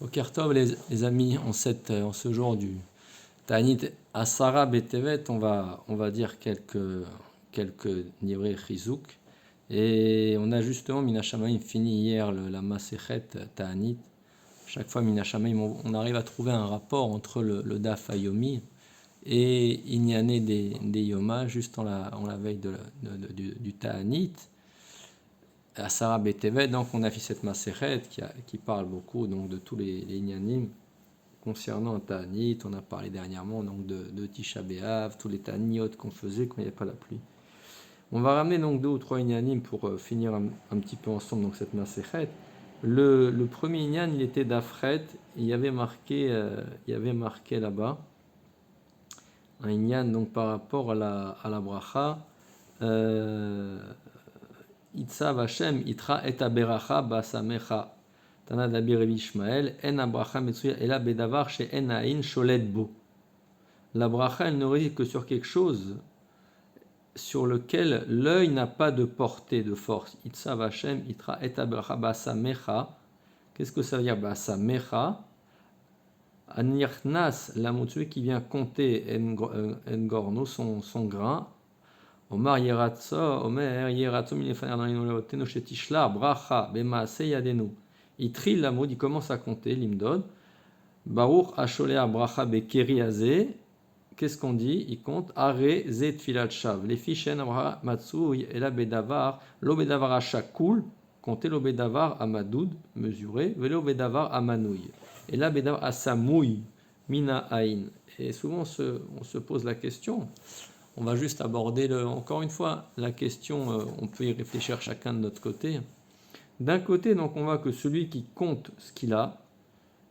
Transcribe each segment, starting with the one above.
Au Kertov, les amis, en ce jour du Ta'anit Asara Betevet, on va dire quelques nivrei chizouk. Et on a justement, Minashamaim, fini hier la Masechet Ta'anit. Chaque fois, Minashamaim, on arrive à trouver un rapport entre le Daf Ayomi et Inyane des Yoma, juste en la veille du Ta'anit. Asara Betevet, donc on a fait cette Masechet qui parle beaucoup donc, de tous les Inyanim concernant Ta'anit. On a parlé dernièrement donc, de Tisha B'Av, tous les Ta'aniot qu'on faisait quand il n'y avait pas la pluie. On va ramener donc 2 ou 3 Inyanim pour finir un petit peu ensemble donc, cette Masechet. Le premier Inyan, il était d'Afret, il y avait marqué là-bas un Inyan donc, par rapport à la bracha. Itzav Hashem itra et aberacha basamecha. Tana d'Abi Revi Ishmael, en abracha metsuya ela bedavar she en haïn sholet bo. La bracha, elle ne réside que sur quelque chose sur lequel l'œil n'a pas de portée, de force. Itzav Hashem itra et aberacha basamecha. Qu'est-ce que ça veut dire basamecha? Anirnas, la motsue qui vient compter en gorno, son grain. Omar Yeratso, Omer Yeratso Minefaner dans l'Inoloteno Shetishla, Bracha, Bemaase Yadenu. Il trille la mode, il commence à compter, l'imdod. Baruch Asholea Bracha Bekeri Aze. Qu'est-ce qu'on dit? Il compte Are Ze Tfilat Shav. Les fichen Abraha Matsui et la Bedavar, l'Obedavar à Shakul, compter l'Obedavar à Madoud, mesuré, velo Bedavar à Manouy. Et la Bedavar à Samouy, Mina Ain. Et souvent on se pose la question. On va juste aborder, encore une fois, la question, on peut y réfléchir chacun de notre côté. D'un côté, donc, on voit que celui qui compte ce qu'il a,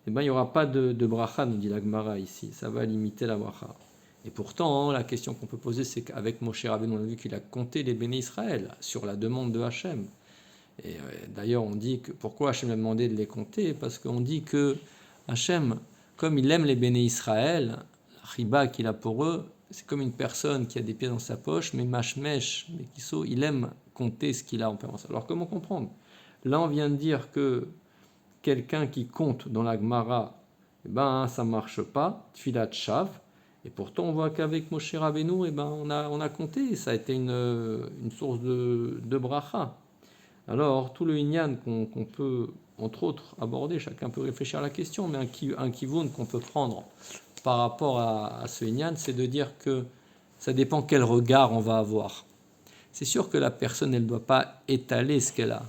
eh ben, il n'y aura pas de bracha, nous dit la Gemara ici, ça va limiter la bracha. Et pourtant, la question qu'on peut poser, c'est qu'avec Moshe Rabbeinu, on a vu qu'il a compté les béné Israël sur la demande de Hachem. Et d'ailleurs, on dit que pourquoi Hachem a demandé de les compter? Parce qu'on dit que Hachem, comme il aime les béné Israël, la riba qu'il a pour eux, c'est comme une personne qui a des pieds dans sa poche, mais mashmesh, mais il aime compter ce qu'il a en permanence. Alors comment comprendre? Là, on vient de dire que quelqu'un qui compte dans la Gemara, eh ben, ça ne marche pas, tfilat shav, et pourtant on voit qu'avec Moshe Rabbeinu, eh ben, on a compté, ça a été une source de bracha. Alors, tout le inyan qu'on peut, entre autres, aborder, chacun peut réfléchir à la question, mais un kivun qu'on peut prendre par rapport à ce inyan, c'est de dire que ça dépend quel regard on va avoir. C'est sûr que la personne, elle ne doit pas étaler ce qu'elle a.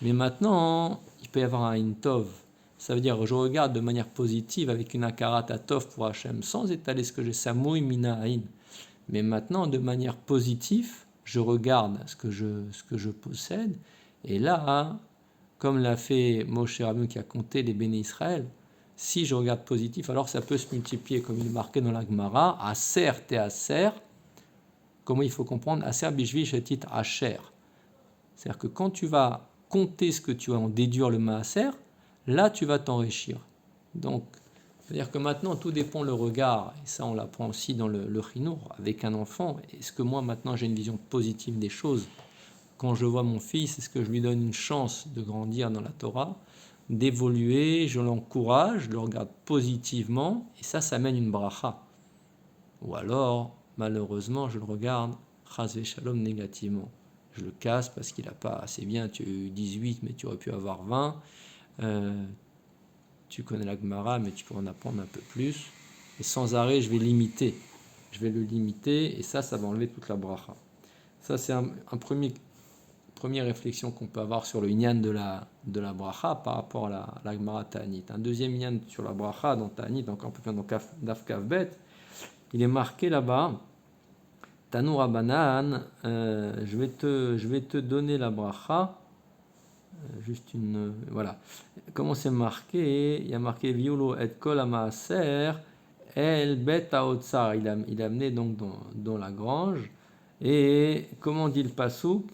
Mais maintenant, il peut y avoir un intov. Ça veut dire je regarde de manière positive avec une akarat atov pour Hachem, sans étaler ce que j'ai, samouy mina haïn. Mais maintenant, de manière positive, je regarde ce que je possède. Et là, comme l'a fait Moshe Rabbeinu qui a compté les béné Israël, si je regarde positif, alors ça peut se multiplier, comme il est marqué dans la Gemara, aser te aser. Comment il faut comprendre? Aser bishvi shetit asher. C'est-à-dire que quand tu vas compter ce que tu vas en déduire le maaser, là tu vas t'enrichir. Donc, c'est-à-dire que maintenant tout dépend le regard, et ça on l'apprend aussi dans le chinour avec un enfant. Est-ce que moi maintenant j'ai une vision positive des choses? Quand je vois mon fils, est-ce que je lui donne une chance de grandir dans la Torah, d'évoluer, je l'encourage, je le regarde positivement, et ça mène une bracha. Ou alors, malheureusement, je le regarde, chas v'shalom, négativement. Je le casse parce qu'il n'a pas assez bien, tu as eu 18, mais tu aurais pu avoir 20. Tu connais la Gemara, mais tu peux en apprendre un peu plus. Et sans arrêt, je vais limiter. Je vais le limiter, et ça va enlever toute la bracha. Ça, c'est un première réflexion qu'on peut avoir sur le inyan de la bracha par rapport à la Gemara Ta'anit. Un deuxième inyan sur la bracha dans Ta'anit, donc un peu plus dans Daf Kav Bet, il est marqué là-bas, Tanu Rabanan, je vais te donner la bracha, juste une, voilà. Comment c'est marqué? Il y a marqué Violo et Kol Amaaser, El Bet Haotsar. Il a amené donc dans la grange. Et comment dit le pasouk?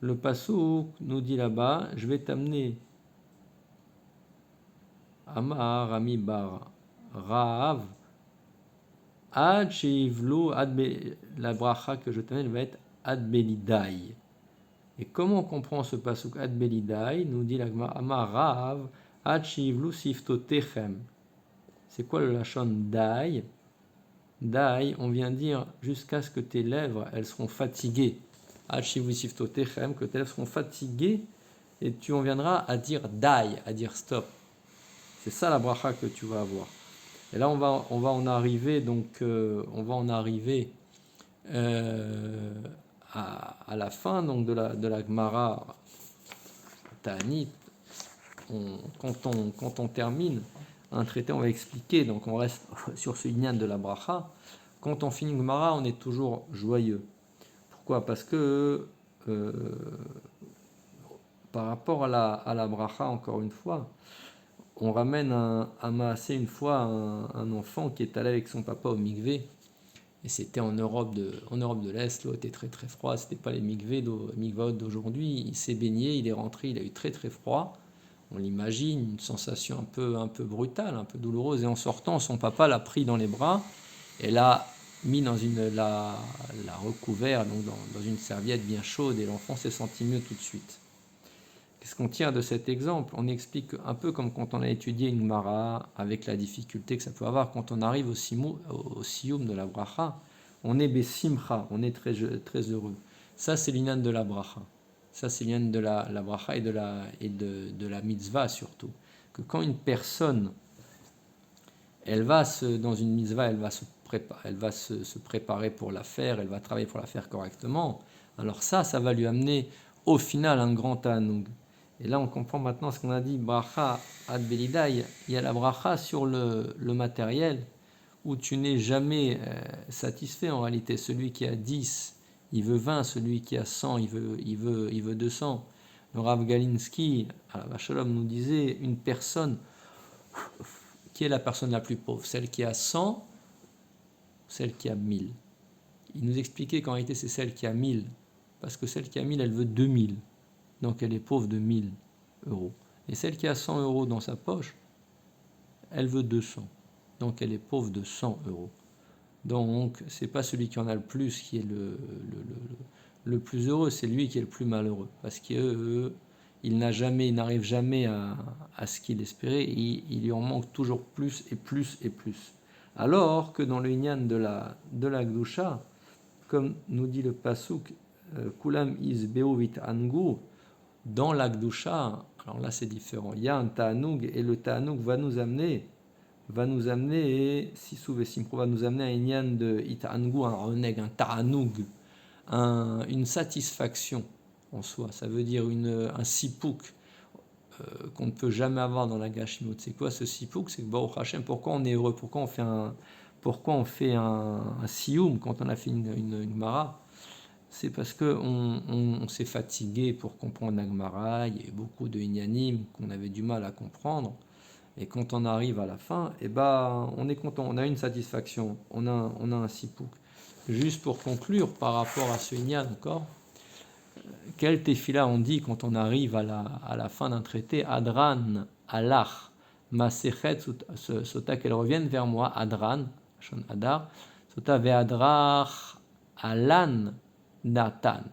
Le pasouk nous dit là-bas, je vais t'amener Amar Ami Bar Rahav Ad Sheivlu la bracha que je t'amène va être Ad Belidai. Et comment on comprend ce pasouk Ad Belidai? Nous dit l'agma Amar Rahav Ad shivlu siftotechem. C'est quoi le lachon dai? Dai, on vient dire jusqu'à ce que tes lèvres, elles seront fatiguées. Ad shivlu siftotechem, que tes lèvres seront fatiguées, et tu en viendras à dire dai, à dire stop. C'est ça la bracha que tu vas avoir. Et là, on va en arriver, donc, à la fin donc, de la Gemara Ta'anit. Quand on termine un traité, on va expliquer, donc on reste sur ce inyan de la bracha. Quand on finit Gemara, on est toujours joyeux. Pourquoi? Parce que par rapport à la bracha, encore une fois, on ramène un maasé une fois un enfant qui est allé avec son papa au mikvé, et c'était en Europe de l'Est, l'eau était très très froide, c'était pas les mikvaot d'aujourd'hui. Il s'est baigné, il est rentré, il a eu très très froid. On l'imagine, une sensation un peu brutale, un peu douloureuse, et en sortant, son papa l'a pris dans les bras et l'a mis l'a recouvert donc dans une serviette bien chaude, et l'enfant s'est senti mieux tout de suite. Qu'est-ce qu'on tire de cet exemple? On explique un peu comme quand on a étudié une Gemara, avec la difficulté que ça peut avoir quand on arrive au siyum de la bracha. On est besimcha, on est très, très heureux. Ça, c'est l'inyan de la bracha. Ça, c'est l'inyan de la bracha et de la mitzvah surtout. Que quand une personne, dans une mitzvah, elle va se préparer pour la faire, elle va travailler pour la faire correctement. Alors ça va lui amener au final un grand ta'anoug. Et là, on comprend maintenant ce qu'on a dit, bracha ad belidai. Il y a la bracha sur le matériel, où tu n'es jamais satisfait en réalité. Celui qui a 10, il veut 20, celui qui a 100, il veut 200. Le Rav Galinsky, à la Vachalom, nous disait une personne, qui est la personne la plus pauvre? Celle qui a 100, celle qui a 1000. Il nous expliquait qu'en réalité, c'est celle qui a 1000, parce que celle qui a 1000, elle veut 2000. Donc elle est pauvre de 1000 euros. Et celle qui a 100 euros dans sa poche, elle veut 200. Donc elle est pauvre de 100 euros. Donc c'est pas celui qui en a le plus qui est le plus heureux, c'est lui qui est le plus malheureux. Parce qu'il n'arrive jamais à ce qu'il espérait, et il lui en manque toujours plus et plus et plus. Alors que dans le inyan de la Gdusha, comme nous dit le pasuk, Kulam isbeuvit angu, dans la Gdusha, alors là c'est différent, il y a un ta'anoug, et le ta'anoug va nous amener, Sisou Vesimpro, va nous amener à un inyan de ita'angu, un reneg, un ta'anoug, une satisfaction en soi. Ça veut dire un sipouk qu'on ne peut jamais avoir dans la Gashimut. C'est quoi ce sipouk? C'est que Baruch Hashem, pourquoi on est heureux? Pourquoi on fait un sioum quand on a fait une Gemara? C'est parce qu'on s'est fatigué pour comprendre la Gemara. Il y a eu beaucoup de inyanim qu'on avait du mal à comprendre. Et quand on arrive à la fin, on est content, on a une satisfaction, on a un sipouk. Juste pour conclure par rapport à ce inyan encore, quel tefila on dit quand on arrive à la fin d'un traité? Adran, alach, masechet, sota, qu'elle revienne vers moi, Adran, shon adar, sota ve'adrach, alan, natan,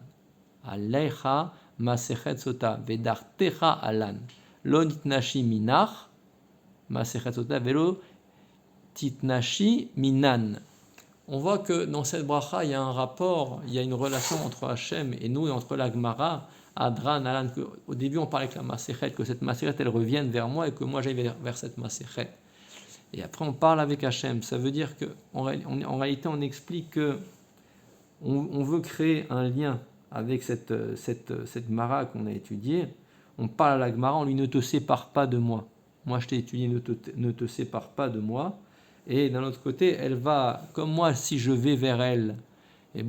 alecha, masechet, sota, ve'dartecha, alan, lo nitnashi minach, masechet, sota, ve'lo titnashi minan. On voit que dans cette bracha, il y a un rapport, il y a une relation entre Hachem et nous, et entre la Gemara, Adran, Alan. Au début, on parlait avec la Masechet, que cette Masechet, elle revienne vers moi, et que moi, j'aille vers cette Masechet. Et après, on parle avec Hachem. Ça veut dire qu'en réalité, on explique que on veut créer un lien avec cette Gemara qu'on a étudiée. On parle à la Gemara, on lui: ne te sépare pas de moi. Moi, je t'ai étudié, ne te sépare pas de moi. Et d'un autre côté, elle va, comme moi, si je vais vers elle,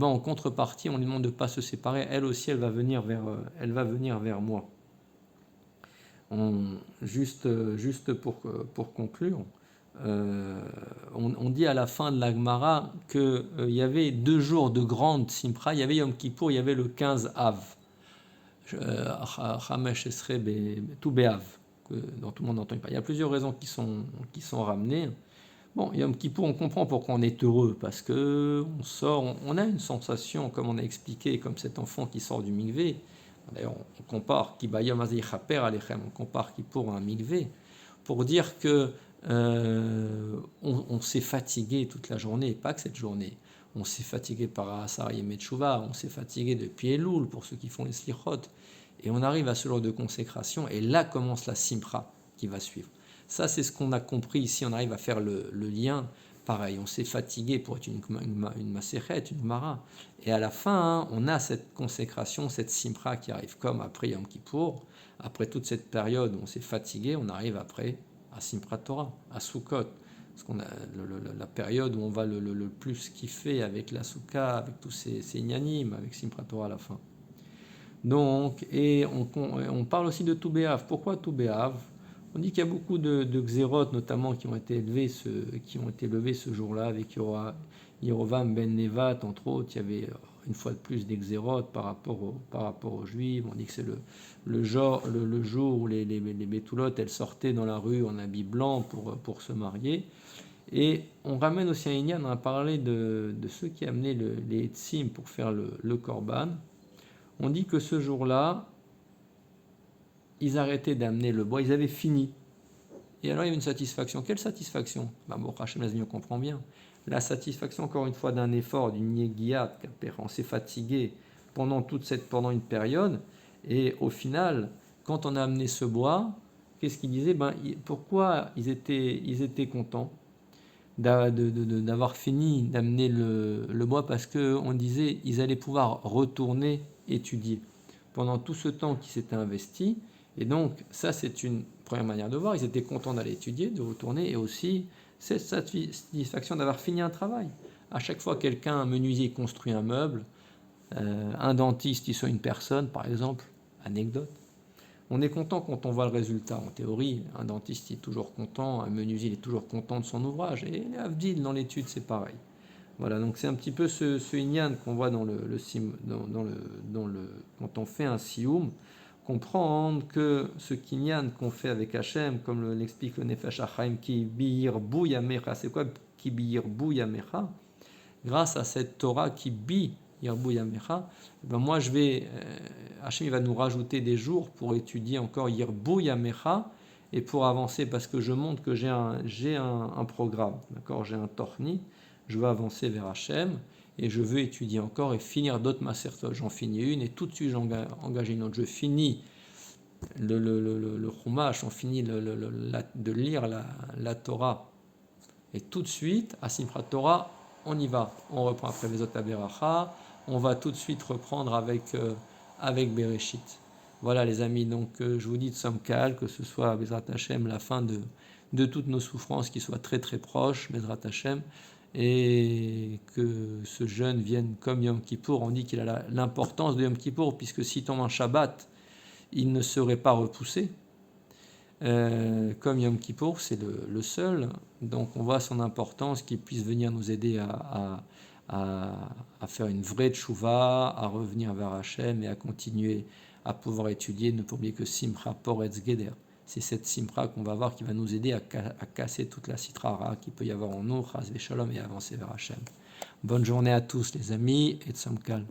en contrepartie, on lui demande de ne pas se séparer. Elle aussi, elle va venir vers moi. Juste pour conclure, on dit à la fin de la Gemara qu'il y avait 2 jours de grande Simpra. Il y avait Yom Kippour, il y avait le 15 Av. Chamesh Esrei tout Be'av, dont tout le monde n'entend pas. Il y a plusieurs raisons qui sont ramenées. Bon, Yom Kippour, on comprend pourquoi on est heureux, parce que on a une sensation, comme on a expliqué, comme cet enfant qui sort du mikvé. D'ailleurs, on compare Kibayom Azei Chaper Alechem, on compare Kippour à un mikvé. pour dire que on s'est fatigué toute la journée, pas que cette journée. On s'est fatigué par Asar Yemei Teshuvah, on s'est fatigué depuis Elul pour ceux qui font les slichot. Et on arrive à ce jour de consécration, et là commence la simra qui va suivre. Ça, c'est ce qu'on a compris ici, on arrive à faire le lien. Pareil, on s'est fatigué pour être une maséchet, une mara. Et à la fin, hein, on a cette consécration, cette simra qui arrive comme après Yom Kippour. Après toute cette période où on s'est fatigué, on arrive après à Simchat Torah, à Sukkot. Parce qu'on a la période où on va le plus kiffer avec la Soukha, avec tous ces inyanim, avec Simchat Torah à la fin. Donc, et on parle aussi de Tou B'Av. Pourquoi Tou B'Av? On dit qu'il y a beaucoup de xérotes, notamment, qui ont été levés ce jour-là, avec Yerovam ben Nevat, entre autres. Il y avait une fois de plus des xérotes par rapport aux Juifs. On dit que c'est le jour où les Bétoulottes, elles sortaient dans la rue en habit blanc pour se marier. Et on ramène aussi un Inyan, on a parlé de ceux qui amenaient les Etzim pour faire le Korban. On dit que ce jour-là, ils arrêtaient d'amener le bois, ils avaient fini. Et alors il y avait une satisfaction. Quelle satisfaction? Bon, Hachem Lazmi, on comprend bien. La satisfaction, encore une fois, d'un effort, d'une yéguia, on s'est fatigué pendant une période, et au final, quand on a amené ce bois, qu'est-ce qu'ils disaient? Pourquoi ils étaient contents d'avoir fini d'amener le bois? Parce qu'on disait ils allaient pouvoir retourner étudier pendant tout ce temps qui s'était investi. Et donc, ça, c'est une première manière de voir. Ils étaient contents d'aller étudier, de retourner, et aussi cette satisfaction d'avoir fini un travail. À chaque fois, un menuisier construit un meuble, un dentiste, il soit une personne, par exemple, anecdote. On est content quand on voit le résultat. En théorie, un dentiste est toujours content, un menuisier est toujours content de son ouvrage. Et les Avdil, dans l'étude, c'est pareil. Voilà, donc c'est un petit peu ce inyan qu'on voit quand on fait un sioum, comprendre que ce kinyan qu'on fait avec Hachem, comme l'explique le Nefesh HaChaim, qui biyir bou yamecha, c'est quoi qui biyir bou yamecha? Grâce à cette Torah qui bi Yirbu Yamecha, moi Hachem il va nous rajouter des jours pour étudier encore Yirbu Yamecha et pour avancer parce que je montre que j'ai un programme, d'accord, j'ai un torni, je veux avancer vers Hachem et je veux étudier encore et finir d'autres masertot. J'en finis une et tout de suite j'engage une autre. Je finis le Chumash, on finit de lire la Torah et tout de suite à Simchat Torah on y va, on reprend après les autres Beracha, on va tout de suite reprendre avec Bereshit. Voilà les amis, donc je vous dis de Tzomkal, que ce soit Bezrat Hashem, la fin de toutes nos souffrances qui soient très très proches, Bezrat Hashem, et que ce jeûne vienne comme Yom Kippour. On dit qu'il a l'importance de Yom Kippour, puisque si tombe un Shabbat, il ne serait pas repoussé. Comme Yom Kippour, c'est le seul, donc on voit son importance, qu'il puisse venir nous aider à faire une vraie tchouva, à revenir vers Hachem et à continuer à pouvoir étudier. Ne pas oublier que Simcha Poretz Geder, c'est cette Simcha qu'on va voir qui va nous aider à casser toute la citrara qu'il peut y avoir en nous, Chas Veshalom, et avancer vers Hachem. Bonne journée à tous les amis et Tzomkal.